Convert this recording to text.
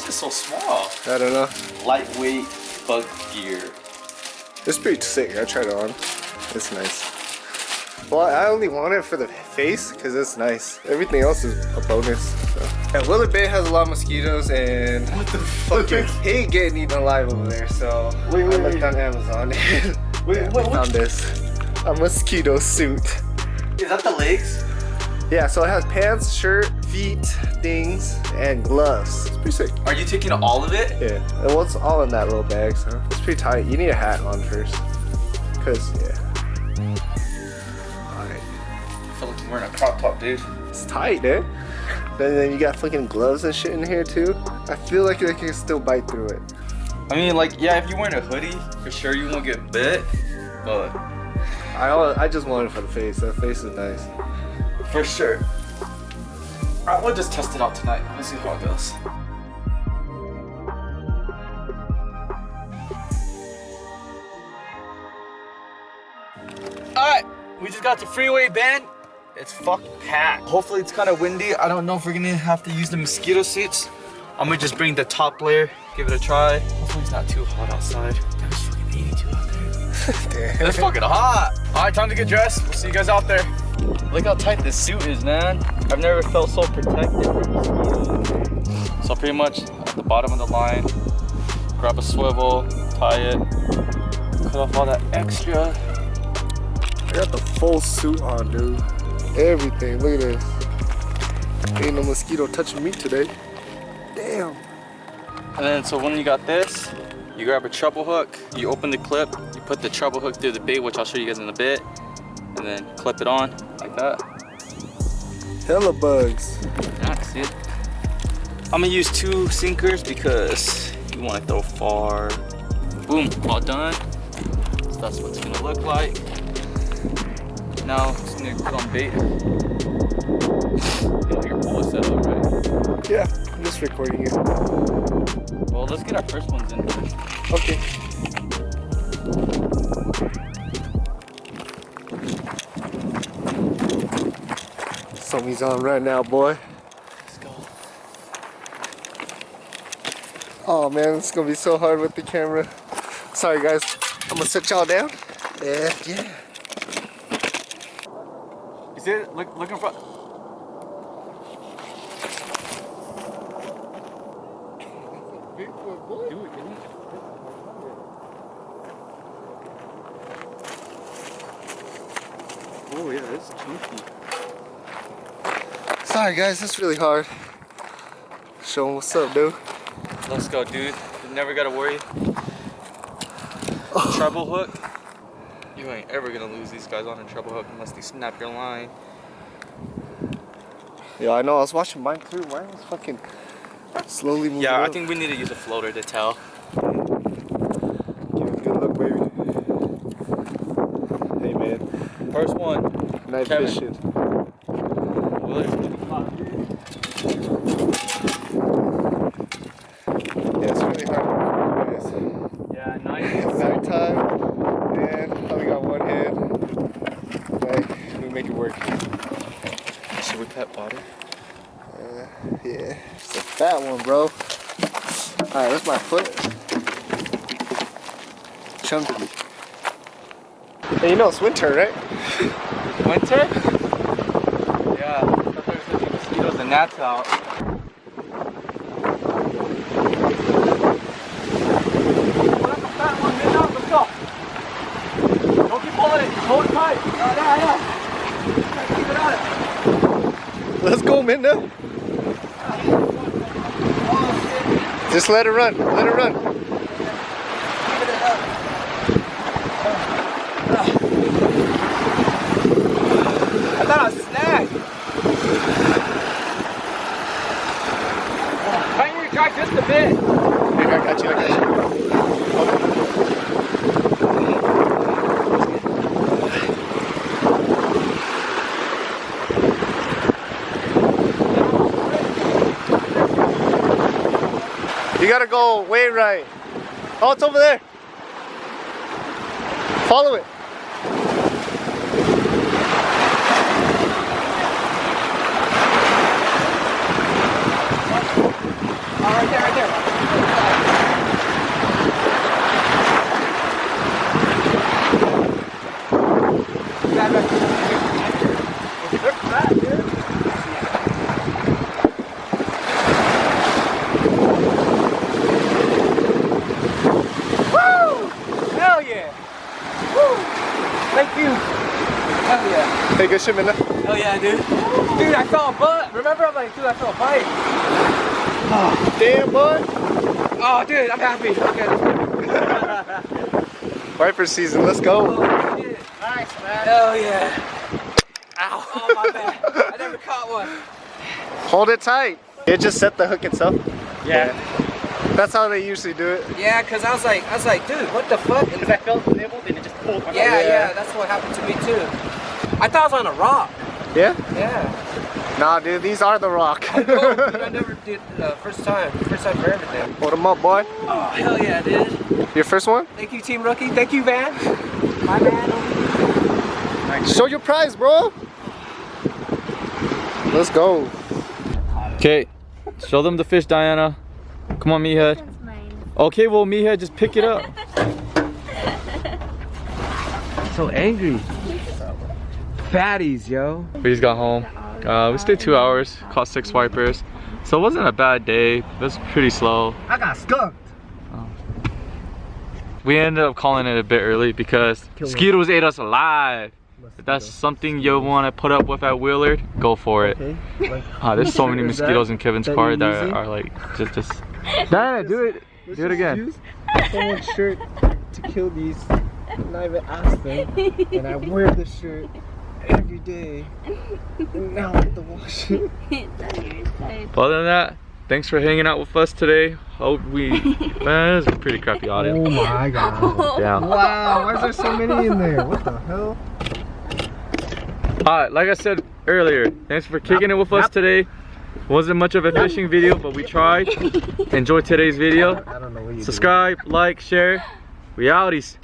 is so small? I don't know. Lightweight bug gear. It's pretty sick. I tried it on. It's nice. Well, I only want it for the face because it's nice. Everything else is a bonus. So. Yeah, Willard Bay has a lot of mosquitoes and What the fucking hate getting eaten alive over there. So I looked on Amazon and I found this. A mosquito suit. Is that the legs? Yeah, so it has pants, shirt, feet, things, and gloves. It's pretty sick. Are you taking all of it? Yeah, and what's all in that little bag, so it's pretty tight. You need a hat on first. Cause, yeah. Alright. I feel like you're wearing a crop top, dude. It's tight, eh? Then you got fucking gloves and shit in here too. I feel like I can still bite through it. I mean, like, yeah, if you're wearing a hoodie, for sure you won't get bit, but... I just want it for the face. That face is nice. For sure. Alright, we'll just test it out tonight. Let's see how it goes. Alright, we just got to Freeway Bend. It's fucking packed. Hopefully it's kind of windy. I don't know if we're gonna have to use the mosquito suits. I'm gonna just bring the top layer, give it a try. Hopefully it's not too hot outside. Damn, it's fucking 82 out there. Damn. It's fucking hot. Alright, time to get dressed. We'll see you guys out there. Look how tight this suit is, man. I've never felt so protected from mosquitoes. So pretty much at the bottom of the line, grab a swivel, tie it, cut off all that extra. I got the full suit on, dude. Everything, look at this. Ain't no mosquito touching me today. Damn. And then so when you got this, you grab a treble hook, you open the clip, you put the treble hook through the bait, which I'll show you guys in a bit, and then clip it on like that. Hella bugs. Yeah, see it? I'm gonna use 2 sinkers because you want to throw far. Boom, all done. So that's what it's gonna look like. Now, just need to put on bait. You know your pole is set up, right? Yeah, I'm just recording it. Well, let's get our first ones in. Okay. Something's on right now, boy. Let's go. Oh man, it's gonna be so hard with the camera. Sorry guys, I'm gonna set y'all down. Yeah. You see it? Look in front. Do it, didn't it? Oh yeah, it's chunky. Sorry guys, it's really hard. Show them what's up, dude. Let's go, dude. You never gotta worry. Treble hook. You ain't ever gonna lose these guys on a treble hook unless they snap your line. Yeah, I know. I was watching mine too. Mine was fucking slowly moving. Yeah, I up. think we need to use a floater to tell. Give it a good look, baby. Hey, man. First one. Night Kevin. fishing. Willard's getting caught, dude. Yeah, it's really hard to record, guys. Yeah, nice. It's nighttime, and I only got one hand. Like, we make it work. Should we pet bottom? Yeah, it's a fat one, bro. Alright, that's my foot. Chunky. Hey, you know it's winter, right? Winter? Yeah, I thought there was gonna be mosquitoes and gnats out. Well, that's a fat one, man. Now, let's go. Don't keep pulling it. Hold it tight. Yeah. Keep it on it. Let's go, Minda. Just let it run. Let it run. I thought I was snagged. Can't you try just a bit? I got you. You gotta go way right. Oh, it's over there. Follow it. Oh, right there, right there. Hey, good shit, man. Oh yeah, dude. Dude, I felt a butt. Remember, I'm like, dude, I felt a bite. Oh, damn, bud. Oh, dude, I'm happy. Okay. Viper season, let's go. Oh, shit. Nice, man. Hell yeah. Ow. Oh, my bad. I never caught one. Hold it tight. It just set the hook itself. Yeah. That's how they usually do it. Yeah, cause I was like, dude, what the fuck? Because I felt the nibble, then it just pulled. Yeah, that's what happened to me too. I thought I was on a rock. Yeah? Yeah. Nah, dude, these are the rock. Oh, dude, I never did first time for everything. Hold them up, boy. Oh, hell yeah, dude. Your first one? Thank you, Team Rookie. Thank you, Van. My man. Show your prize, bro. Let's go. Okay, show them the fish, Diana. Come on, Meathead. Okay, well, Meathead, just pick it up. So angry. Fatties, yo. We just got home. We stayed 2 hours, caught 6 wipers. So it wasn't a bad day. It was pretty slow. I got skunked. We ended up calling it a bit early because mosquitoes ate us alive. If that's something you want to put up with at Willard, go for it. Okay. There's so many mosquitoes in Kevin's car that are like just. Diana, do it. Do it again. Use someone's shirt to kill these. And I even asked them, and I wear this shirt every day. And now I have to wash it. Other than that, thanks for hanging out with us today. Hope we. Man, it's a pretty crappy audio. Oh my god. Yeah. Wow, why is there so many in there? What the hell? Alright, like I said earlier, thanks for kicking it with us today. Wasn't much of a fishing video, but we tried. Enjoy today's video. I don't know what you Subscribe, like, share. We outies.